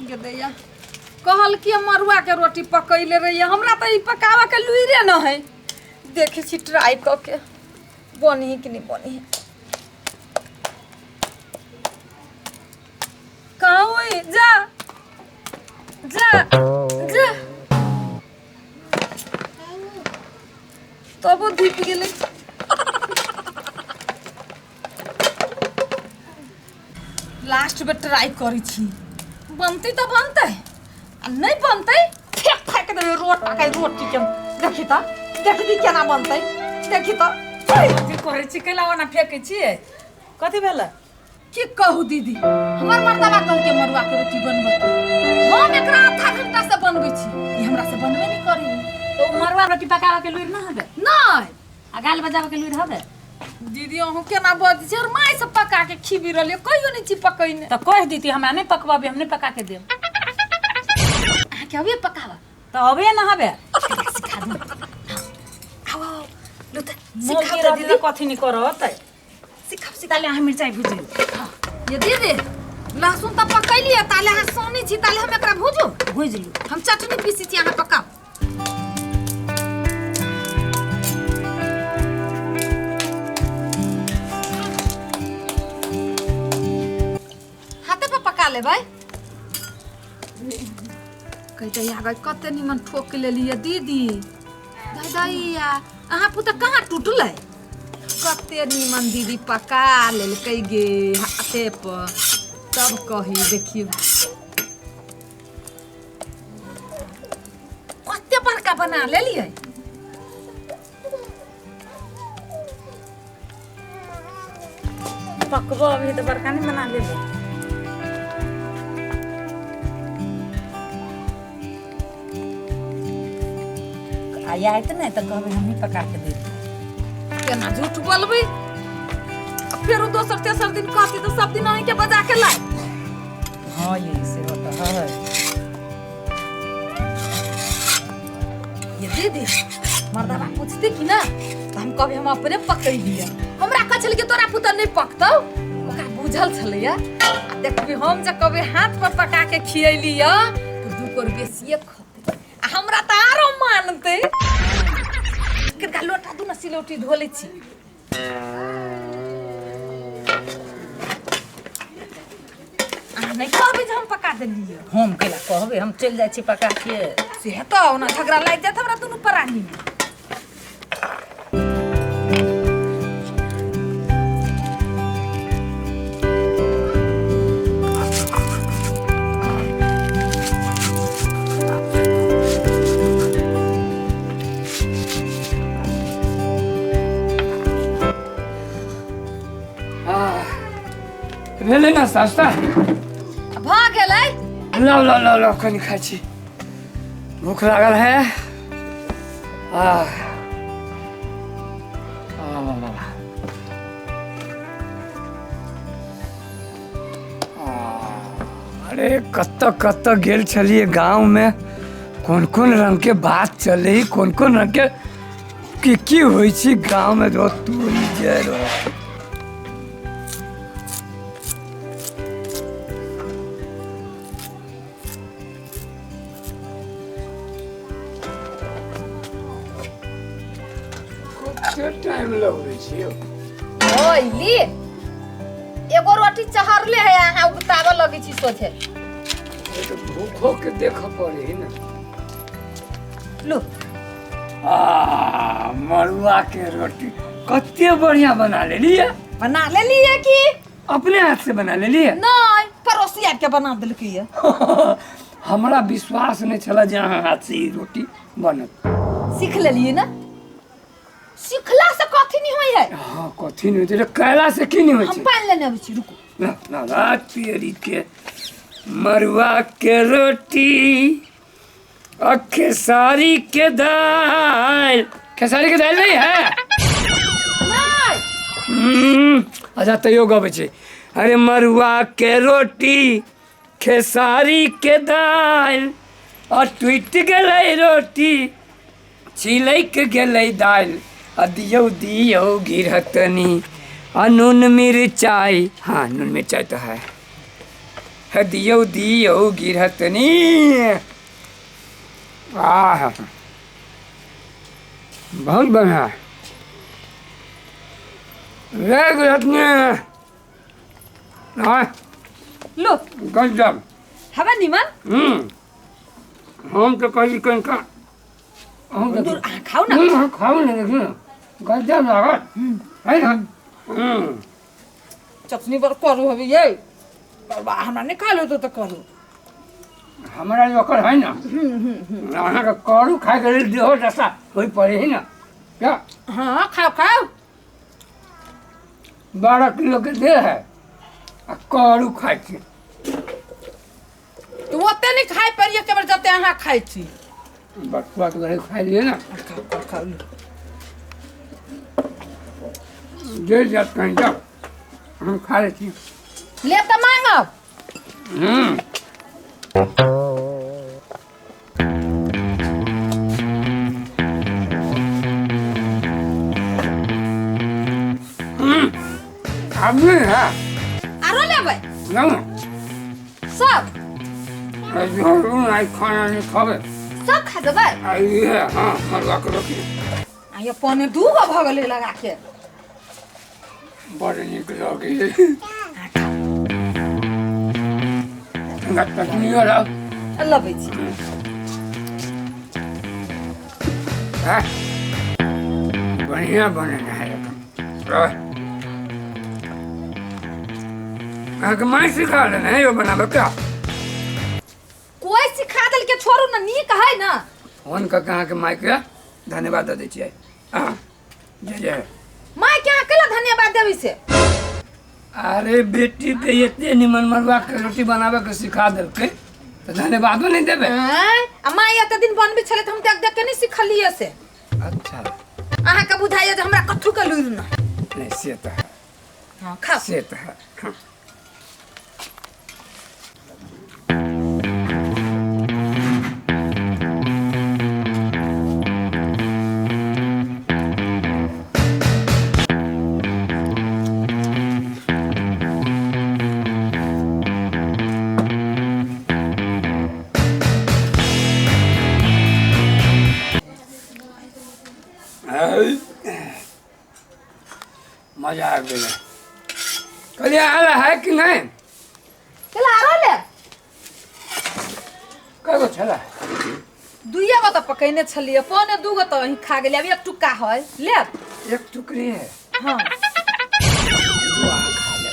ये दैया कहल कि मरुआ के रोटी पकैले रही हमरा तो ई पकावा के लुइरे न है देखे छी ट्राई क के बनी कि नहीं बनी कहाँ हुई जा जा जा तब धीप गेले लास्ट में ट्राई करी छी बनती तो बनते नहीं बनते फेंक फेंक दे रोटी के देखी तो देखी केना बनते देखी तो करे छी कैला ओना फेंकै छियै कथि भेलै की कहू दीदी हमर मर्दवा कह के मरुआ के रोटी बनबे हम एकरा आधा घंटा से बनबै छी ई हमरा से बनबे नहीं करी तो मरुआ रोटी पकावा के लुइर ना हबे नहीं आ गाल बजावा के लुइर हबे दीदी अहू केना बज छै और माय से पका के खिबी रहले कहियो नहीं छी पकैने तो कह दीती हमरा नहीं पकवाबे हम नहीं पका के देब आ के अबे पकावा तो अबे ना हबे सिखा दू आओ लुत मोल सिखा के दे दीदी कथि नहीं करत सिखा ताले अहाँ मिर्चाई भुजियो ये दीदी लहसुन तो पकैलिए ताले अहाँ सोनी छी ताले हम एकरा भुजू भुज ली हम चटनी पीसी छी अहाँ पकाओ हाथे पे पका ले भाई कहते आगे कते निमन ठोक लेलिए दीदी दादाइया अहाँ पुत कहाँ टूटले कते निमन दीदी पका लेलकै गे हाथे पर तब कही देखियो कते बड़का बना लेलिए पकबो अभी तो बड़का नहीं बना लेबे आया है तो नहीं तो कहबे हम ही पका के देब केना झूठ बोलबी फिर दोसर तेसर दिन कहती तो सब दिन अहीं के बजा के लाई हाँ ये से होता है ये दीदी मर्दावा पूछती कि ना तो हम कभी हम अपने पकड़ दिया हमरा कछल के तोरा पुतर नहीं पकतौ ओकरा बुझल छलैया आ देखबी हम जे कभी हाथ पर पका के खियैलिया तो दू कोर बेसिए खते आ हमरा त आरो मानते किनका लोटा दू न सिलौटी धोले छी आ नहीं कहबे जे हम पका देलिए हम केला कहबे हम चल जाय छी पका के से तो ना झगड़ा लाग जात हमरा दुनू प्राणी में भेलै ना सस्ता भ गेलै लो लो लो लो कनी खाइ छी भूख लागल है अरे कत गेल छलिए गांव में कोन कोन रंग के बात चले कोन कोन रंग के की होइ छी गांव में जो तू जे टाइम लगे छी ओइली एगो रोटी चहरले है यहाँ उतावे लगी छी सोचे तो भूखो के देख पड़े ना लो मरुआ के रोटी कते बढ़िया बना ले लिए बना ले लिए कि अपने हाथ से बना ले लिए नहीं पड़ोसी आके बना देलकै ये हमरा विश्वास नहीं चला जे अहाँ हाथ से ई रोटी बनत सीख लेलिए ना सिखला से कथी नहीं होई है हाँ कथी नहीं होते कैला से की नहीं हम होते पान लेने आबै छी रुको ना ना तेरी के मरुआ के रोटी और खेसारी के दाल खेसारी के दाल नहीं है नहीं अच्छा तैयो गबै छै अरे मरुआ के रोटी खेसारी के दाल और टूट गेलै रोटी छिलैक गेलै दाल आ दियौ दियौ गिरहतनी आ नून मिरचाई हाँ नून मिरचाई तो है दियो दियो गिरहतनी आह बहुत बढ़िया रे गिरहतनी लो गजब हवा निमन हम तो कहीं कहीं का हम दूर खाओ ना खाओ ना देखिए गजब लागत है ना चटनी पर करू हबी ये हमरा नहीं खा लो तो करू हमारा जो ओकर है ना अहाँ का करू खाए के लिए देहो दशा होई पड़े है ना क्या हाँ खाओ खाओ 12 किलो के दे है आ करू खाए छी तो ओते नहीं खाए परिए के बार जते अहाँ खाई छी बटुआ के घरे खाए लिए ना खाओ खाओ दे जात कहीं जाओ हम खा लेती ले तो मांगो आदमी है आरो लेबै ना सब जो नहीं खाना नहीं खावे सब खा देबै आई है हाँ मरवा के रोटी आ ये पौने 2 गो भ गेलै लगा के बड़े निक लगे चटनी वाला लबै छी बढ़िया बने है अहाँके माँ सिखा देने है यो बनाबे क्या कोई सिखा देल के छोड़ू ना नीक है ना फोन करके अहाँके माँ के धन्यवाद दे दै छियै जय जय माय के अकेला धन्यवाद देबै से अरे बेटी के इतने निमन मरवा के रोटी बनावे के सिखा देलकै तो धन्यवादो नहीं देबे आ माय एते दिन बनबै छले त हम देख देख के नहीं सिखलिए से अच्छा अहाँ के बुझाइए जे हमरा कथु के लुइर ना नहीं से तो है हां खा से तो है हाँ। मजा आ गया कलिया आला है कि नहीं केला आरो ले कगो छला दुइया गो त पकैने छलिए पौने 2 गो त वही खा गेली अब एक टुक्का है ले एक टुकड़ी है हां दुआ खा ले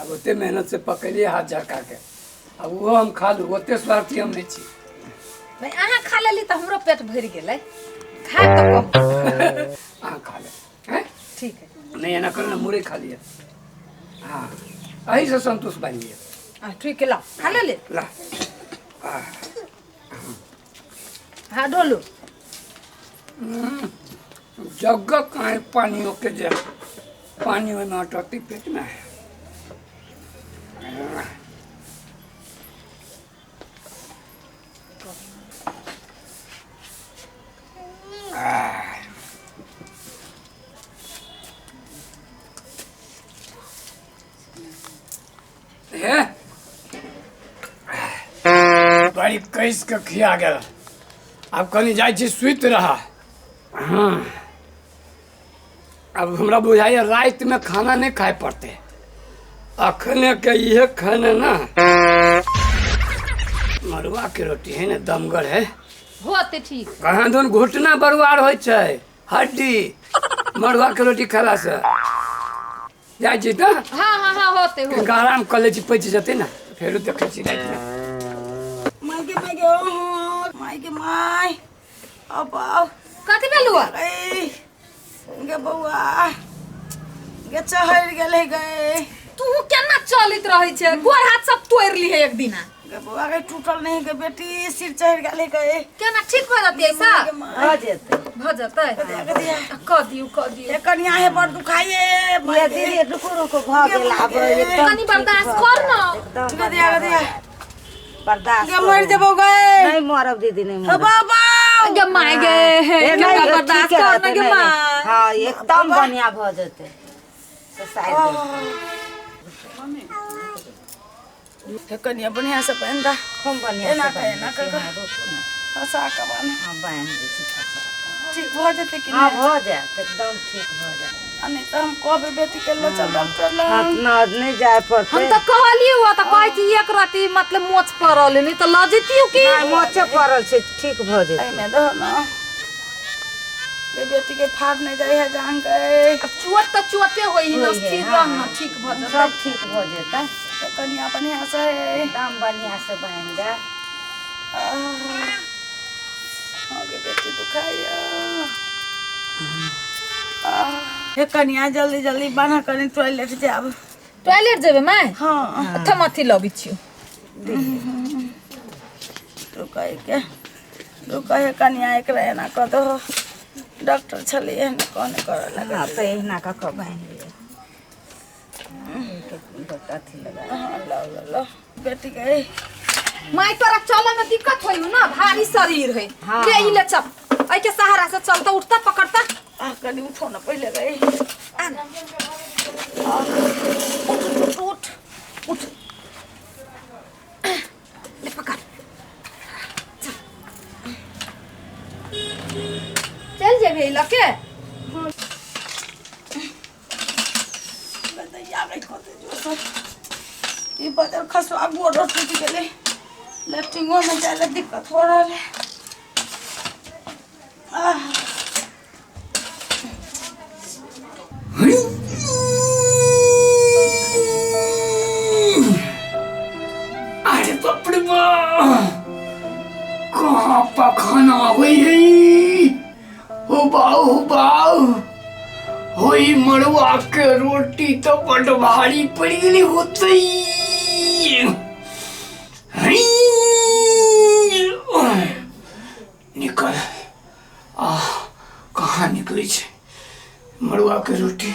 अब ओते मेहनत से पकड़िए हाथ झटका के अब वो हम खा लू ओते स्वार्थी हम नहीं छी भाई अहाँ खा लेली त हमरो पेट भर गेलै खा त कह खा ले हैं ठीक है नहीं एना करना मुरे खा लिया हाँ यही से संतोष बन लिया ठीक है ला खा ले ला हाँ डोलू जगह कहाँ पानियों के जे पानी में अटकती पेट में है बड़ी कैस के खिया गया अब कहीं जाए छी सुत रहा हाँ अब हमरा बुझाइए रात में खाना नहीं खाए पड़ते अखने के ये खाना ना मरुआ के रोटी है ना दमगर है होते ठीक कहाँ दोन घुटना बरुआर हो हड्डी मरुआ के रोटी खाला से जाए छी तो हाँ हाँ हाँ होते हो कनिका आराम कर ले छी पैच जते ना फेरो देखे छी रात में माय अब कथी बेलुआ गे बौआ गे चहर गेले गए तू केना चलित रहै छै गोर हाथ सब तोड़ ली है एक दिना गे बौआ के टूटल नहीं गे बेटी सिर चढ़ गेले गए केना ठीक भ जतै ऐसा भ जेतै भ जतै क दियौ कनिया है बड़ दुखाइए ये दीदी रुको रुको भ गेल अब एकदम कनी बर्दाश्त कर न गे दिया बर्दाश्त गे मर देबो गए नहीं मरब दीदी नहीं मरब बाबा गे माय गे केना बर्दाश्त कर न गे माय हां एकदम बढ़िया भ जेतै तो शायद कनिया बढ़िया से पहन दा खूब बढ़िया एना से का बांध एना दै कर छी, हाँ, रोकू ना। फसा के बान हाँ, बांध दै छी फसा। ठीक भ जेते कि हाँ, नहीं भऽ जायत, एकदम ठीक भऽ जायत। नहीं तो हम कहबे बेटी के ले चल डॉक्टर ला हाँ, ना नहीं जाए पड़तै। हम तो कहलिए हुआ तो कहै छी एक राती मतलब मोच पड़ल नहीं तो ल जेतियो की नहीं, मोचे पड़ल छै, ठीक भऽ जेतै। आई में दो ना ये बेटी के फाड़ नहीं जाए है जान गए चुअट तो चुअटे होई न होई है, स्थिर हाँ। रहना ठीक भ सब जाए ठीक भऽ जेतै। तो कनिया बढ़िया से एकदम बढ़िया से बांध दे। आगे बेटी दुखाया हे कनिया जल्दी जल्दी बना कनी टॉयलेट जाब टॉयलेट जेबे मैं हाँ थमथी लबी छियो रुका है कनिया एक रहे ना कह दो डॉक्टर छलिए न कौन कर लगा हाँ, तो एहिना कऽ कऽ बांध लिअ। अथी लगा हाँ लो लो लो बेटी के माई तोरा चले में दिक्कत होई ना भारी शरीर है हाँ, ले ही ले चल आई के सहारा से चलता उठता पकड़ता कनी उठो ना पहले गए उठ उठ ले पकड़ चल जेबे इलाके बताइए गई खोते जो सब ये बदल खसवा गोड़ टूट गेले लेफ्टिंगो में जाले दिक्कत हो रहा है अरे बाप रे बाप कहाँ पखाना हुई है हो बाऊ होई मड़ुआ के रोटी तो बड़ भारी पड़ गई होती निकल कहाँ निकली छे मड़ुआ के रोटी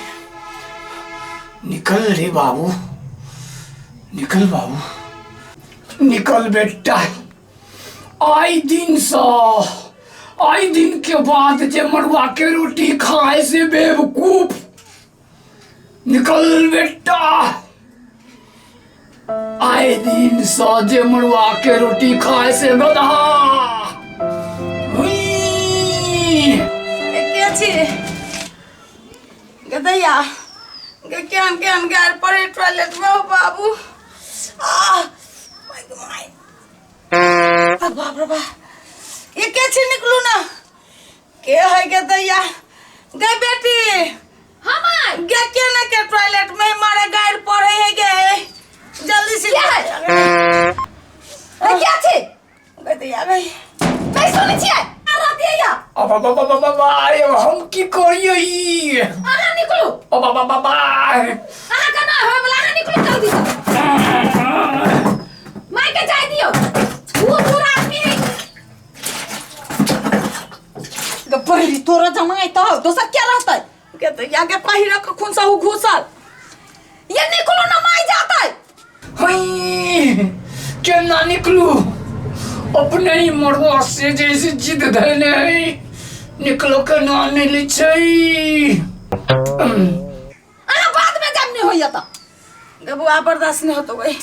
निकल रे बाबू निकल बाबू निकल बेटा आई दिन के बाद जे मड़ुआ के रोटी खाए से बेवकूफ निकल बेटा आए दिन सा जे मड़ुआ के रोटी खाए से गधा के छी गदैया केहन केहन गार पड़े टॉयलेट में हो बाबू माय बाप रे बाप ये के छी निकलू ना के है गदैया गे बेटी हम गे के ना के टॉयलेट में मारे गार पड़े है गे जल्दी से क्या है क्या छे गदैया गई मैं सुनै छियै राती या अरे हम की करिए आहा निकलू अरे आहा का ना होय वाला आहा निकलू जल्दी से मैं के जाय दियो वो पूरा आदमी गपरी तोरा जमाई तो दोसर क्या रहतै गदैया के पहिरा के खून सा घुसल ये निकलू ना माई जातै हई केना निकलू अपने ही मड़ुआ से जैसे जिद धरने है निकलो के ना मिली छै आहा बाद में जब नहीं होइया त गबुआ बर्दाश्त नहीं होतो गई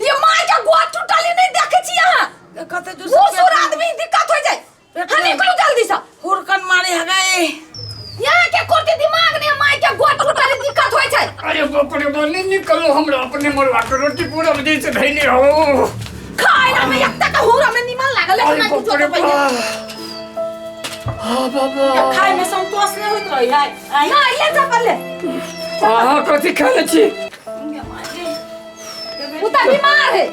ये माई का गोड़ टूटली नहीं देखे छी अहाँ कहते जो दूसरा आदमी दिक्कत हो जाए हाँ निकलू जल्दी से हुरकन मारे है गए यहाँ के कोते दिमाग ने माई के गोड़ टूटली दिक्कत होय छै अरे बाप रे बाप निकलो हमरा अपने मड़ुआ के रोटी पूरा बजे से धैले हो खाइला में एकटा का हुरा में निमन लागल है ना कुछ तो पहिले हां बाबा खाए में संतोष नहीं होत रही है ना ले जा पहले आहा कथि खाने छी उता बीमार है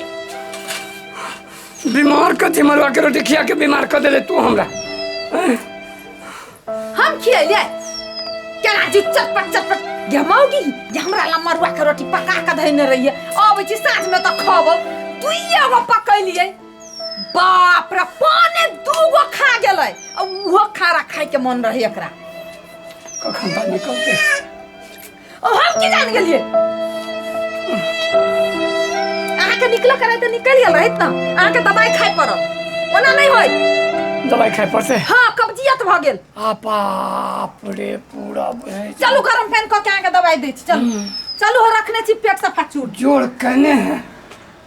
बीमार कथि मड़ुआ के रोटी खिया के बीमार कर देले तू हमरा हम खियाइले क्या राजू चटपट गमौगी जे हमरा ला मरुआ के रोटी पका के धैने रहिए अब छी साँझ में त खबो दुइये गो पकैलिए बाप रे पाने दूगो खा गेलै अब उहो खारा खाए के मन रहे एकरा कखन तक निकलते अब हम की जान गेलिए आहा के निकलो करे त निकल गेल रहित ना आहा के दवाई खाए पड़ल ओना नहीं होय दवाई खाए पड़ते हां कब्जियत भ गेल आ बाप रे पूरा चलू गरम पानी क के आके दवाई दै छी चलू चलू हो रखने छी पेट सफा चूर जोड़ कने है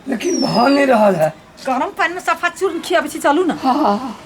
लेकिन भाव नहीं रहा है। गरम पानी में सफा चूर्ण खियाबे छी चलू ना। हाँ